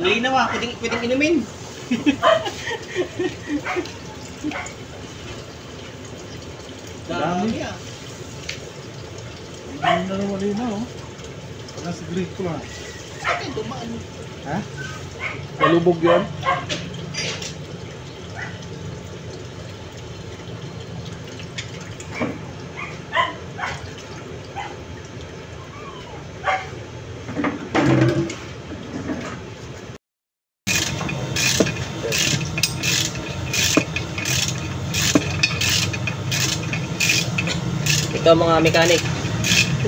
Ang linaw ah, pwedeng inumin. Dami ah. Hindi na naman linaw. Nasa grade ko lang. Bakit dumaan? Ha? Malubog yan? Ito mga mekanik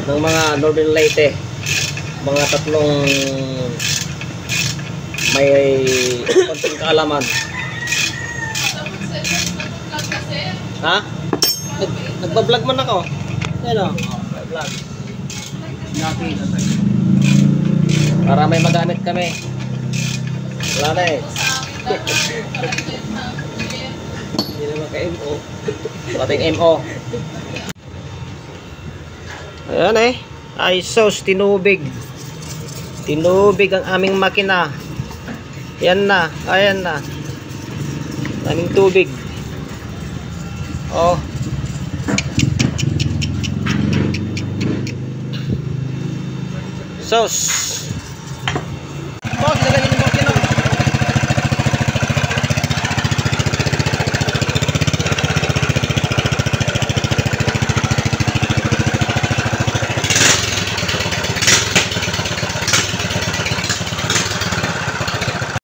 ng mga Northern Leyte, mga tatlong may konting kaalaman. Ha? Nagbablog man ako. Ano? Vlog. Para may magamit kami. Wala na eh. Hindi naman ka-MO. Dating MO. Ayan eh. Ay sauce, tinubig. Tinubig ang aming makina. Yan na. Ayan na. Aming tubig. Oh. Sauce.